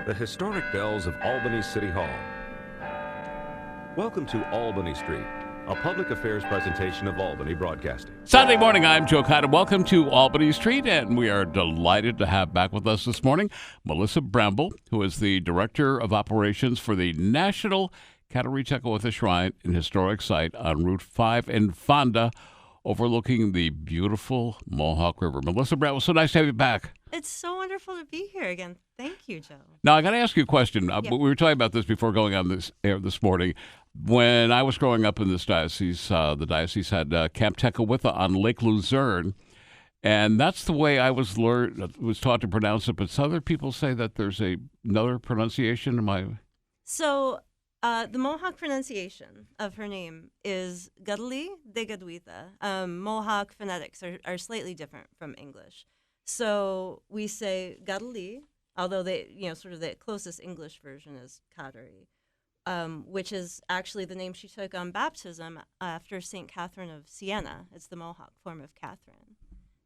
The historic bells of Albany City Hall. Welcome to Albany Street, a public affairs presentation of Albany Broadcasting. Sunday morning, I'm Joe Condon. Welcome to Albany Street, and we are delighted to have back with us this morning Melissa Bramble, who is the Director of Operations for the National Kateri Tekakwitha Shrine and Historic Site on Route 5 in Fonda, overlooking the beautiful Mohawk River. Melissa Bramble, so nice to have you back. It's so wonderful to be here again. Thank you, Joe. Now, I got to ask you a question. Yeah. We were talking about this before going on this air this morning. When I was growing up in this diocese, the diocese had Camp Tekakwitha on Lake Luzerne, and that's the way I was taught to pronounce it. But some other people say that there's another pronunciation. So the Mohawk pronunciation of her name is Gadli de Gadwitha. Mohawk phonetics are slightly different from English. So we say Gadli, although sort of the closest English version is Kateri, which is actually the name she took on baptism after St. Catherine of Siena. It's the Mohawk form of Catherine.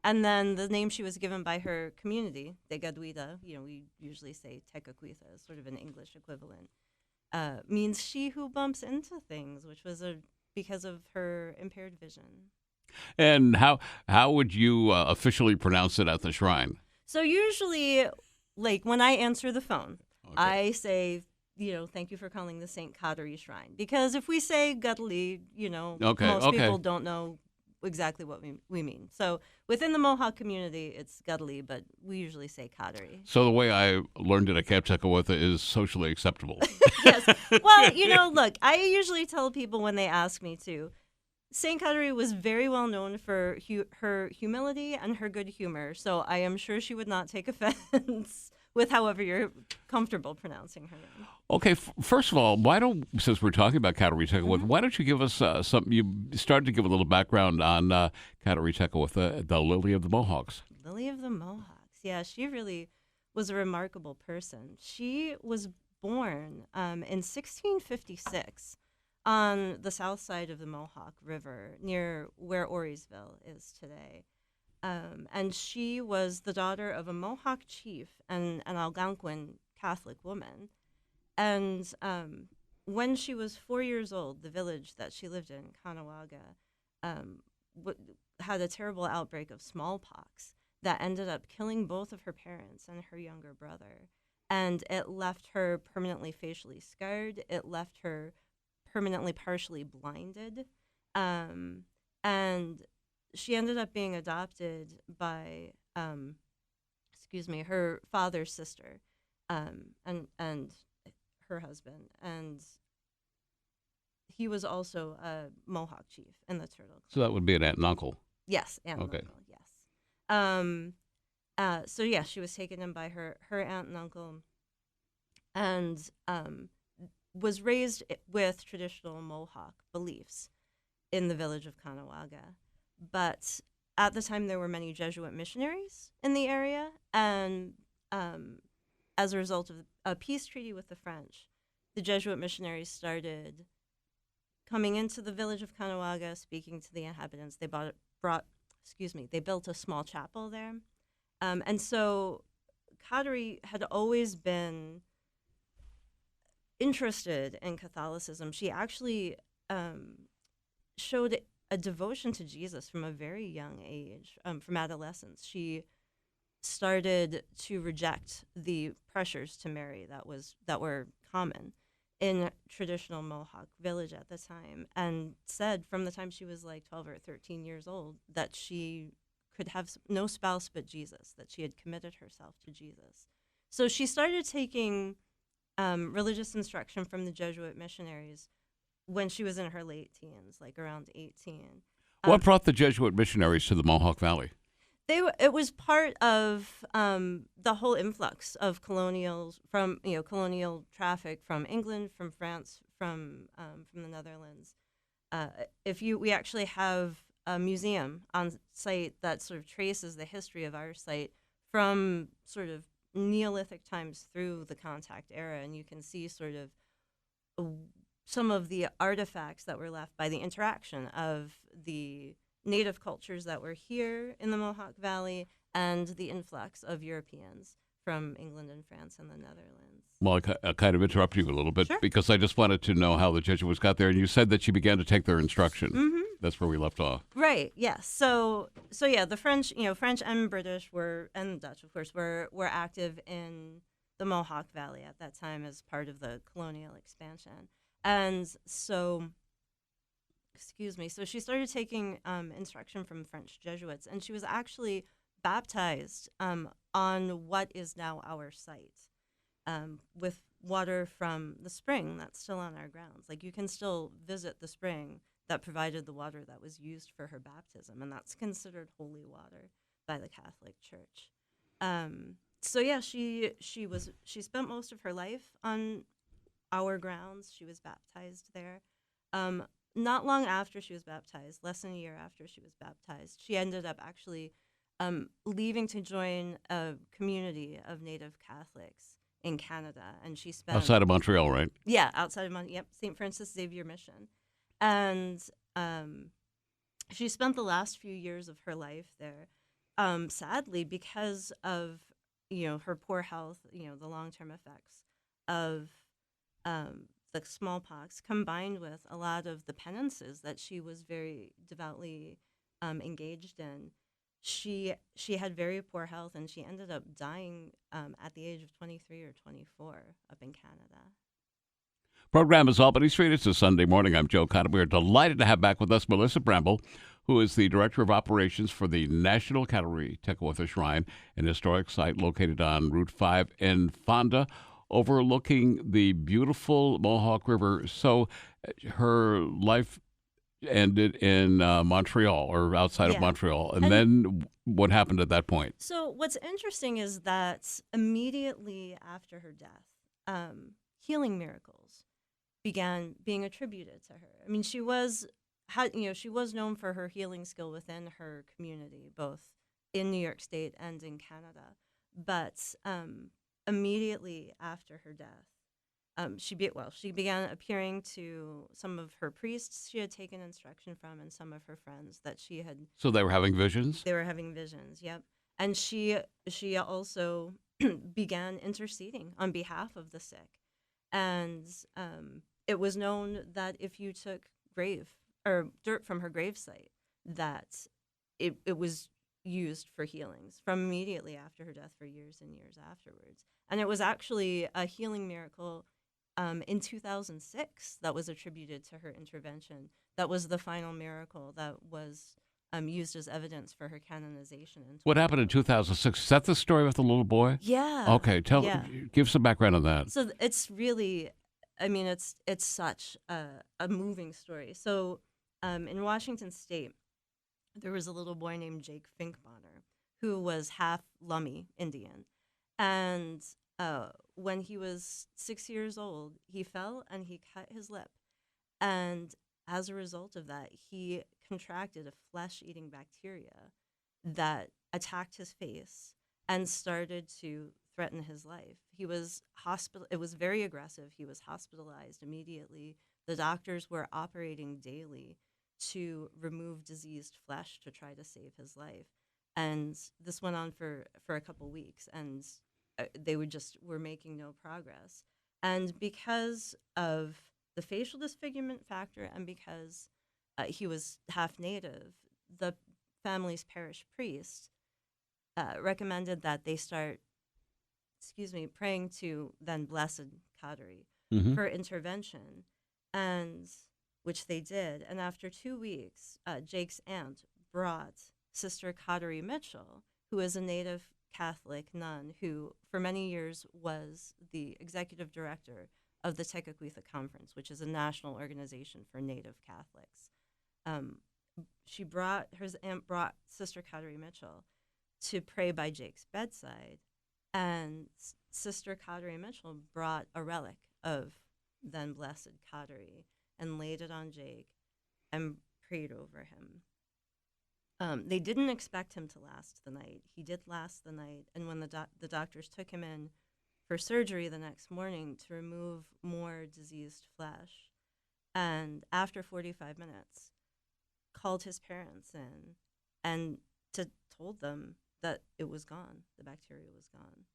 And then the name she was given by her community, de Gadwitha, we usually say Tekakwitha, sort of an English equivalent, means she who bumps into things, which was because of her impaired vision. And how would you officially pronounce it at the shrine? So usually, like when I answer the phone, Okay. I say, thank you for calling the St. Kateri Shrine. Because if we say Gadli, most people don't know exactly what we mean. So within the Mohawk community, it's Gadli, but we usually say Kateri. So the way I learned it at Camp Tekakwitha is socially acceptable. Yes. Well, look, I usually tell people when they ask me to, St. Kateri was very well known for her humility and her good humor, so I am sure she would not take offense with however you're comfortable pronouncing her name. Okay, first of all, since we're talking about Kateri Tekakwitha, why don't you give us something? You started to give a little background on Kateri Tekakwitha, the Lily of the Mohawks. Lily of the Mohawks. Yeah, she really was a remarkable person. She was born in 1656 on the south side of the Mohawk River, near where Orisville is today. And she was the daughter of a Mohawk chief and an Algonquin Catholic woman. And when she was 4 years old, the village that she lived in, Caughnawaga, had a terrible outbreak of smallpox that ended up killing both of her parents and her younger brother. And it left her permanently facially scarred. It left her permanently partially blinded. And she ended up being adopted by, her father's sister, and her husband. And he was also a Mohawk chief in the Turtle Club. So that would be an aunt and uncle. Yes, aunt and uncle, yes. She was taken in by her aunt and uncle, and was raised with traditional Mohawk beliefs in the village of Caughnawaga. But at the time, there were many Jesuit missionaries in the area, and as a result of a peace treaty with the French, the Jesuit missionaries started coming into the village of Caughnawaga, speaking to the inhabitants. They they built a small chapel there. And so Kateri had always been interested in Catholicism. She actually showed a devotion to Jesus from a very young age, from adolescence. She started to reject the pressures to marry that were common in traditional Mohawk village at the time, and said from the time she was like 12 or 13 years old that she could have no spouse but Jesus, that she had committed herself to Jesus. So she started taking religious instruction from the Jesuit missionaries when she was in her late teens, like around 18. What brought the Jesuit missionaries to the Mohawk Valley? It was part of the whole influx of colonial traffic from England, from France, from the Netherlands. We actually have a museum on site that sort of traces the history of our site from sort of Neolithic times through the contact era, and you can see sort of some of the artifacts that were left by the interaction of the native cultures that were here in the Mohawk Valley and the influx of Europeans from England and France and the Netherlands. Well, I kind of interrupt you a little bit Sure. because I just wanted to know how the Jesuits got there, and you said that she began to take their instruction. Mm-hmm. That's where we left off. Right. Yes. So yeah, the French, French and British and Dutch, of course, were active in the Mohawk Valley at that time as part of the colonial expansion, and so. Excuse me. So she started taking instruction from French Jesuits, and she was actually baptized on what is now our site with water from the spring that's still on our grounds. Like, you can still visit the spring that provided the water that was used for her baptism, and that's considered holy water by the Catholic Church. So yeah, she spent most of her life on our grounds. She was baptized there. Not long after she was baptized, less than a year after she was baptized, she ended up actually leaving to join a community of Native Catholics in Canada, and she spent Outside of Montreal, right? yeah, outside of Yep, St. Francis Xavier Mission, and she spent the last few years of her life there. Sadly, because of her poor health, the long-term effects of the smallpox, combined with a lot of the penances that she was very devoutly engaged in, she had very poor health, and she ended up dying at the age of 23 or 24 up in Canada. Program is Albany Street. It's a Sunday morning. I'm Joe Condon. We're delighted to have back with us Melissa Bramble, who is the Director of Operations for the National Kateri Tekakwitha Shrine, an historic site located on Route 5 in Fonda, overlooking the beautiful Mohawk River. So her life ended in Montreal, or outside of Montreal. And then what happened at that point? So what's interesting is that immediately after her death, healing miracles began being attributed to her. I mean, she was known for her healing skill within her community, both in New York State and in Canada. But immediately after her death, she began appearing to some of her priests she had taken instruction from, and some of her friends that she had. So they were having visions? They were having visions, yep. And she also began interceding on behalf of the sick. And it was known that if you took dirt from her gravesite, that it was used for healings from immediately after her death for years and years afterwards. And it was actually a healing miracle in 2006 that was attributed to her intervention. That was the final miracle that was used as evidence for her canonization. What happened in 2006? Is that the story with the little boy? Yeah. Okay, give some background on that. So it's really, it's such a moving story. So in Washington State, there was a little boy named Jake Finkbonner who was half Lummi Indian. And when he was 6 years old, he fell and he cut his lip. And as a result of that, he contracted a flesh-eating bacteria that attacked his face and started to threaten his life. He was It was very aggressive. He was hospitalized immediately. The doctors were operating daily to remove diseased flesh to try to save his life. And this went on for a couple weeks, and they were making no progress. And because of the facial disfigurement factor, and because he was half native, the family's parish priest recommended that they start, praying to then Blessed Kateri for intervention, and which they did. And after 2 weeks, Jake's aunt brought Sister Kateri Mitchell, who is a native Catholic nun who for many years was the executive director of the Tekakwitha Conference, which is a national organization for Native Catholics. Her aunt brought Sister Kateri Mitchell to pray by Jake's bedside, and Sister Kateri Mitchell brought a relic of then Blessed Kateri and laid it on Jake and prayed over him. They didn't expect him to last the night. He did last the night, and when the doctors took him in for surgery the next morning to remove more diseased flesh, and after 45 minutes, called his parents in and told them that it was gone. The bacteria was gone.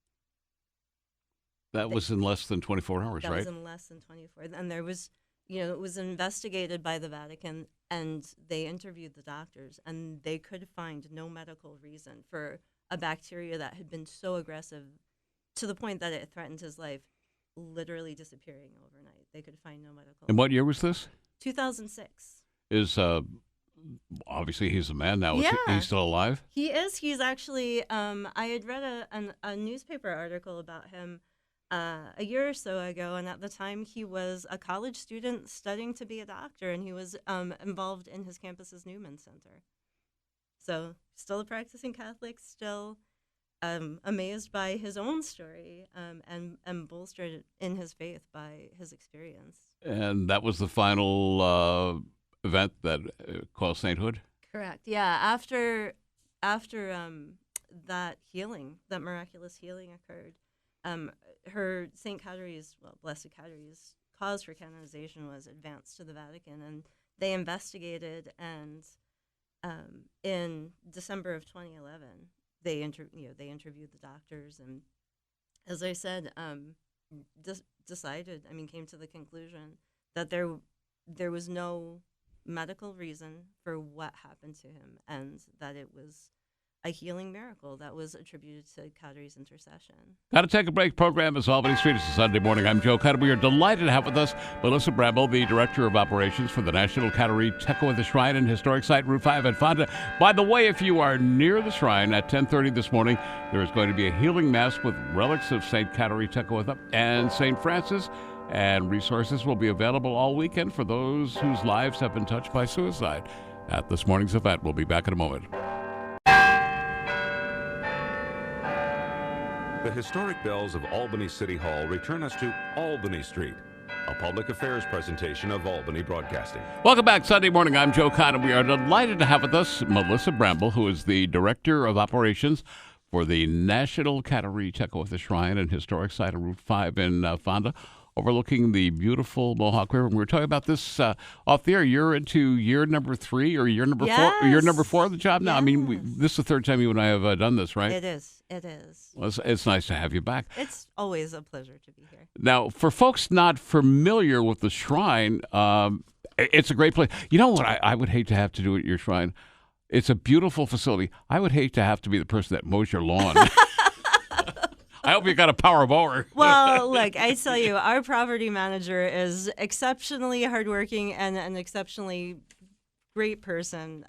That was in less than 24 hours, That right? was in less than 24. And there was, it was investigated by the Vatican, and they interviewed the doctors, and they could find no medical reason for a bacteria that had been so aggressive to the point that it threatened his life, literally disappearing overnight. They could find no medical. And what year was this? 2006. Is obviously he's a man now. Is Yeah. he still alive? He is. He's actually. I had read a newspaper article about him a year or so ago, and at the time he was a college student studying to be a doctor, and he was involved in his campus's Newman Center. So still a practicing Catholic, still amazed by his own story, and bolstered in his faith by his experience. And that was the final event that caused sainthood? Correct. Yeah. After that healing, that miraculous healing occurred, her Blessed Kateri's cause for canonization was advanced to the Vatican, and they investigated, and in December of 2011, they interviewed the doctors, and as I said, came to the conclusion that there was no medical reason for what happened to him, and that it was a healing miracle that was attributed to Kateri's intercession. Got to take a break. Program is Albany Street. It's a Sunday morning. I'm Joe Condon. We are delighted to have with us Melissa Bramble, the Director of Operations for the National Kateri Tekakwitha Shrine and Historic Site, Route 5 at Fonda. By the way, if you are near the shrine at 10:30 this morning, there is going to be a healing mass with relics of St. Kateri Tekakwitha and St. Francis, and resources will be available all weekend for those whose lives have been touched by suicide at this morning's event. We'll be back in a moment. The historic bells of Albany City Hall return us to Albany Street, a public affairs presentation of Albany Broadcasting. Welcome back. Sunday morning. I'm Joe Condon. We are delighted to have with us Melissa Bramble, who is the Director of Operations for the National Kateri Tekakwitha Shrine and Historic Site on Route 5 in Fonda, overlooking the beautiful Mohawk River. And we were talking about this off the air. You're into year number 3 or year number 4? Year number 4 of the job now? Yes. I mean, this is the third time you and I have done this, right? It is. It is. Well, it's nice to have you back. It's always a pleasure to be here. Now, for folks not familiar with the shrine, it's a great place. You know what I would hate to have to do at your shrine? It's a beautiful facility. I would hate to have to be the person that mows your lawn. I hope you got a power mower. Well, look, I tell you, our property manager is exceptionally hardworking and an exceptionally great person.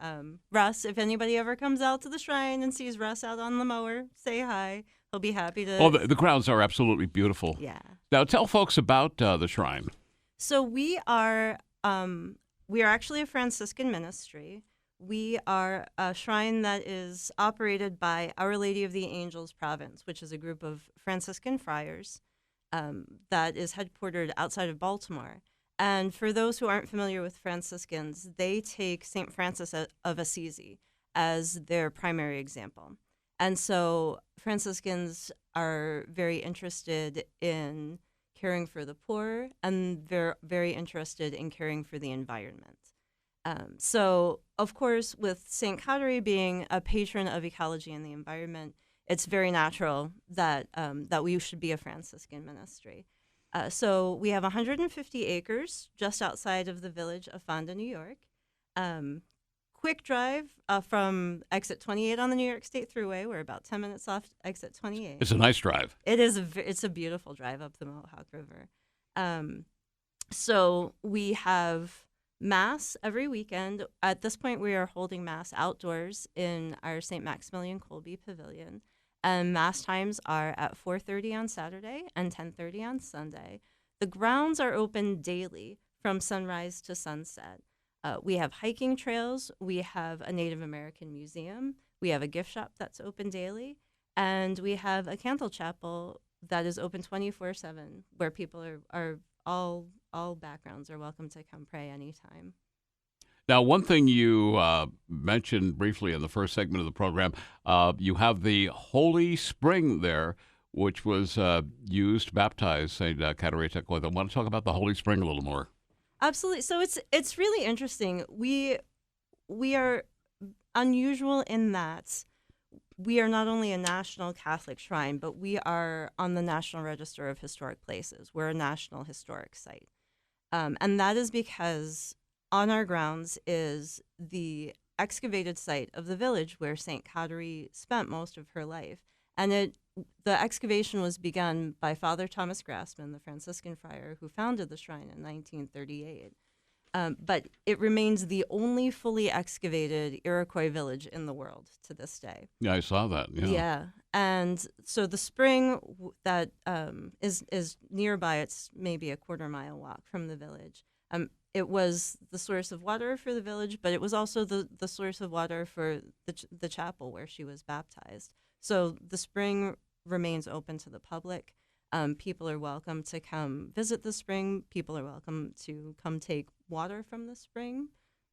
Russ, if anybody ever comes out to the shrine and sees Russ out on the mower, say hi. He'll be happy to. Well, the grounds are absolutely beautiful. Yeah. Now, tell folks about the shrine. So we are actually a Franciscan ministry. We are a shrine that is operated by Our Lady of the Angels Province, which is a group of Franciscan friars that is headquartered outside of Baltimore. And for those who aren't familiar with Franciscans, they take St. Francis of Assisi as their primary example. And so Franciscans are very interested in caring for the poor, and they're very interested in caring for the environment. So, of course, with St. Kateri being a patron of ecology and the environment, it's very natural that that we should be a Franciscan ministry. So we have 150 acres just outside of the village of Fonda, New York. Quick drive from exit 28 on the New York State Thruway. We're about 10 minutes off exit 28. It's a nice drive. It is. It's a beautiful drive up the Mohawk River. So we have Mass every weekend. At this point, we are holding Mass outdoors in our St. Maximilian Colby Pavilion. And Mass times are at 4:30 on Saturday and 10:30 on Sunday. The grounds are open daily from sunrise to sunset. We have hiking trails. We have a Native American museum. We have a gift shop that's open daily. And we have a candle chapel that is open 24/7, where people are all backgrounds are welcome to come pray anytime. Now, one thing you mentioned briefly in the first segment of the program, you have the Holy Spring there, which was used to baptize St. Kateri Tekakwitha. I want to talk about the Holy Spring a little more. Absolutely. So it's really interesting. We are unusual in that we are not only a national Catholic shrine, but we are on the National Register of Historic Places. We're a national historic site. And that is because on our grounds is the excavated site of the village where St. Kateri spent most of her life. And the excavation was begun by Father Thomas Grassman, the Franciscan friar who founded the shrine in 1938. But it remains the only fully excavated Iroquois village in the world to this day. Yeah, I saw that. Yeah. And so the spring that is nearby, it's maybe a quarter-mile walk from the village. It was the source of water for the village, but it was also the source of water for the chapel where she was baptized. So the spring remains open to the public. People are welcome to come visit the spring. People are welcome to come take water from the spring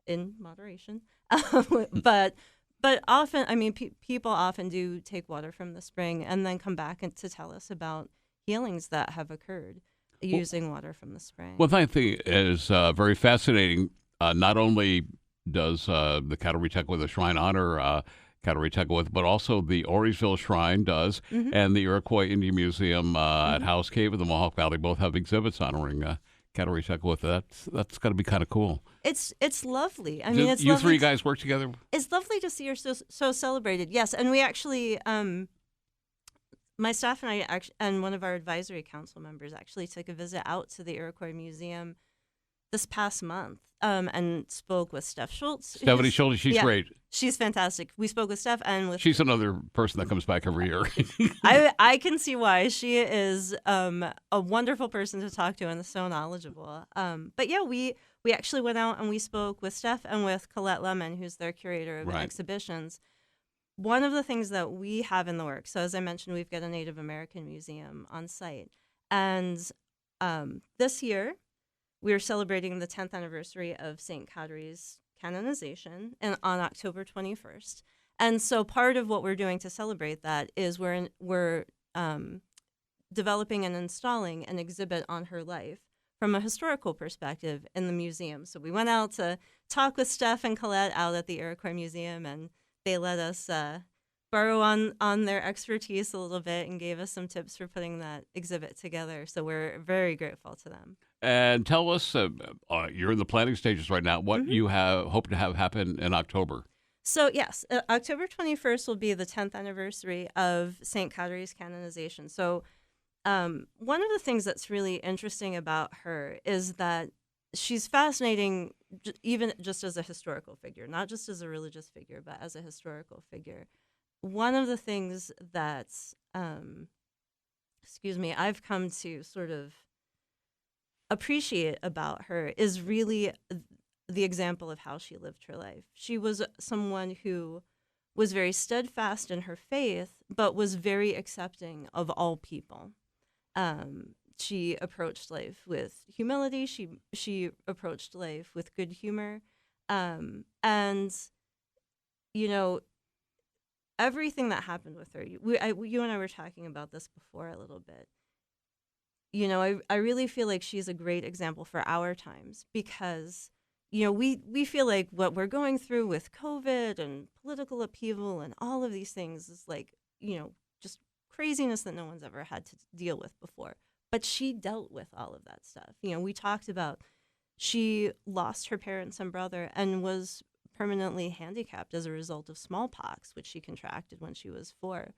in moderation. But often, I mean, people often do take water from the spring and then come back to tell us about healings that have occurred using water from the spring. What I think is very fascinating, not only does the Kateri Tekakwitha Shrine honor Kateri Tekakwitha, but also the Orisville Shrine does, and the Iroquois Indian Museum at House Cave in the Mohawk Valley both have exhibits honoring Kateri Tekakwitha. That's got to be kind of cool. It's lovely. I mean, it's you lovely three guys work together. It's lovely to see her so celebrated. Yes, and we actually, my staff and I and one of our advisory council members actually took a visit out to the Iroquois Museum this past month and spoke with Steph Schultz. Stephanie Schultz, she's great. She's fantastic. We spoke with Steph and with... She's another person that comes back every year. I can see why. She is a wonderful person to talk to and so knowledgeable. But yeah, we actually went out and we spoke with Steph and with Colette Lemon, who's their curator of exhibitions. One of the things that we have in the works, so as I mentioned, we've got a Native American museum on site. And this year, we're celebrating the 10th anniversary of St. Kateri's canonization on October 21st. And so part of what we're doing to celebrate that is we're developing and installing an exhibit on her life from a historical perspective in the museum. So we went out to talk with Steph and Colette out at the Iroquois Museum, and they let us borrow on their expertise a little bit and gave us some tips for putting that exhibit together. So we're very grateful to them. And tell us, you're in the planning stages right now, what you hope to have happen in October. So yes, October 21st will be the 10th anniversary of St. Kateri's canonization. So one of the things that's really interesting about her is that she's fascinating, even just as a historical figure, not just as a religious figure, but as a historical figure. One of the things that's, I've come to sort of appreciate about her is really the example of how she lived her life. She was someone who was very steadfast in her faith, but was very accepting of all people. She approached life with humility. She approached life with good humor. And, you know, everything that happened with her, you and I were talking about this before a little bit. You know, I really feel like she's a great example for our times because, you know, we feel like what we're going through with COVID and political upheaval and all of these things is like, you know, just craziness that no one's ever had to deal with before. But she dealt with all of that stuff. You know, we talked about she lost her parents and brother and was permanently handicapped as a result of smallpox, which she contracted when she was 4.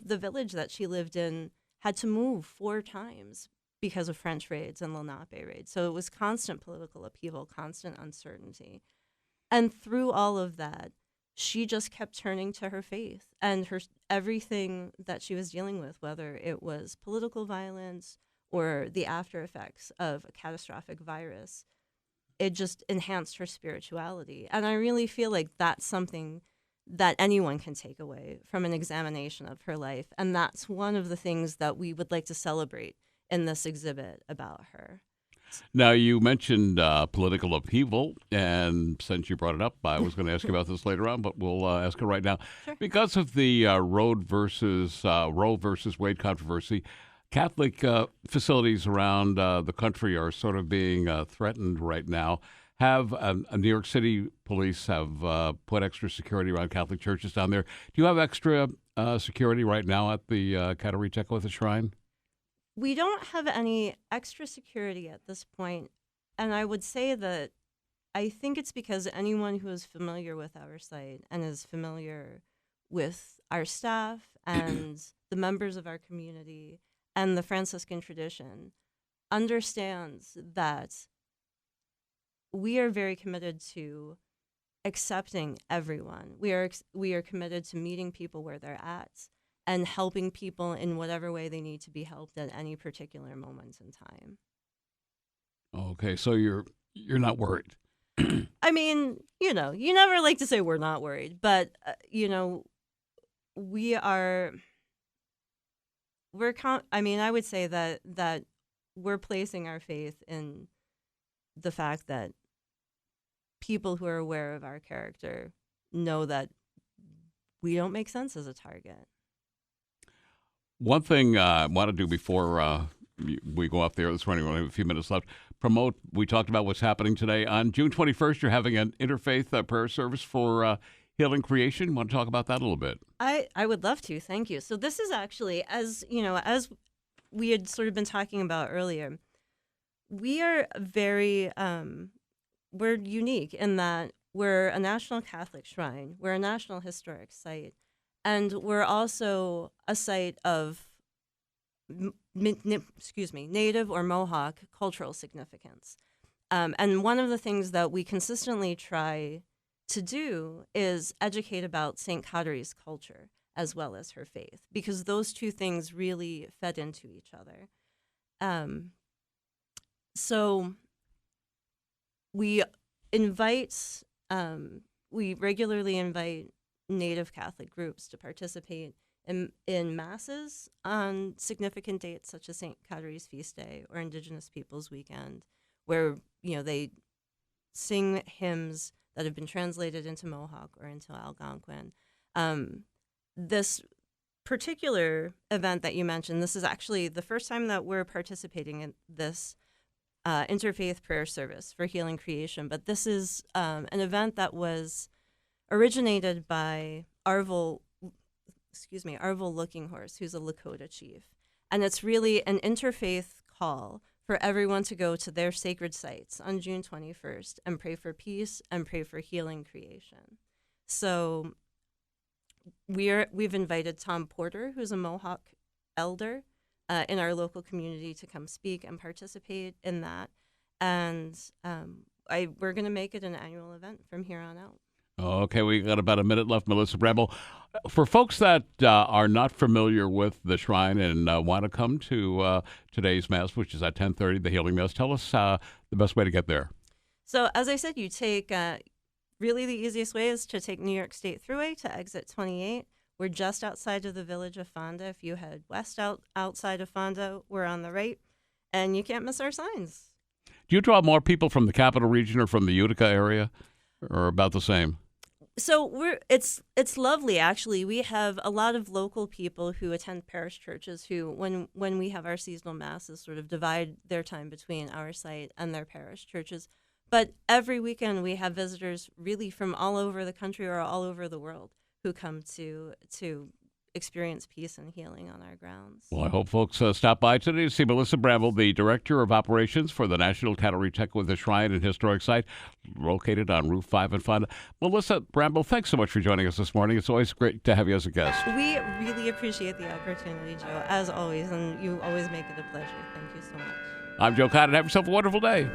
The village that she lived in had to move 4 times because of French raids and Lenape raids. So it was constant political upheaval, constant uncertainty. And through all of that, she just kept turning to her faith and everything that she was dealing with, whether it was political violence or the after effects of a catastrophic virus, it just enhanced her spirituality. And I really feel like that's something that anyone can take away from an examination of her life. And that's one of the things that we would like to celebrate in this exhibit about her. Now, you mentioned political upheaval, and since you brought it up, I was going to ask you about this later on, but we'll ask her right now. Sure. Because of the Roe versus Wade controversy, Catholic facilities around the country are sort of being threatened right now. have New York City police have put extra security around Catholic churches down there. Do you have extra security right now at the Kateri Tekakwitha Shrine? We don't have any extra security at this point, and I would say that I think it's because anyone who is familiar with our site and is familiar with our staff and the members of our community and the Franciscan tradition understands that we are very committed to accepting everyone. We are committed to meeting people where they're at and helping people in whatever way they need to be helped at any particular moment in time. Okay, so you're not worried. I mean, you never like to say we're not worried, but we are. I would say that we're placing our faith in the fact that people who are aware of our character know that we don't make sense as a target. One thing I want to do before we go off there this morning, we only have a few minutes left, promote, we talked about what's happening today. On June 21st, you're having an interfaith prayer service for healing creation. Want to talk about that a little bit? I would love to. Thank you. So this is actually, as we had sort of been talking about earlier, we are very, we're unique in that we're a national Catholic shrine. We're a national historic site. And we're also a site of, Native or Mohawk cultural significance. And one of the things that we consistently try to do is educate about St. Kateri's culture as well as her faith, because those two things really fed into each other. So we regularly invite Native Catholic groups to participate in masses on significant dates such as St. Kateri's Feast Day or Indigenous Peoples Weekend, where they sing hymns that have been translated into Mohawk or into Algonquin. This particular event that you mentioned, this is actually the first time that we're participating in this interfaith prayer service for healing creation. But this is an event that was originated by Arvil Looking Horse, who's a Lakota chief. And it's really an interfaith call for everyone to go to their sacred sites on June 21st and pray for peace and pray for healing creation. So we've invited Tom Porter, who's a Mohawk elder in our local community, to come speak and participate in that. And we're going to make it an annual event from here on out. Okay, we got about a minute left, Melissa Bramble. For folks that are not familiar with the shrine and want to come to today's Mass, which is at 10:30, the Healing Mass, tell us the best way to get there. So, as I said, you take, really the easiest way is to take New York State Thruway to exit 28. We're just outside of the village of Fonda. If you head west outside of Fonda, we're on the right, and you can't miss our signs. Do you draw more people from the Capital Region or from the Utica area, or about the same? So it's lovely, actually. We have a lot of local people who attend parish churches who, when we have our seasonal masses, sort of divide their time between our site and their parish churches. But every weekend we have visitors really from all over the country or all over the world who come to experience peace and healing on our grounds. Well, I hope folks stop by today to see Melissa Bramble, the Director of Operations for the National Kateri Tekakwitha Shrine and Historic Site, located on Route 5 in Fonda. Melissa Bramble, thanks so much for joining us this morning. It's always great to have you as a guest. We really appreciate the opportunity, Joe, as always, and you always make it a pleasure. Thank you so much. I'm Joe Condon. Have yourself a wonderful day.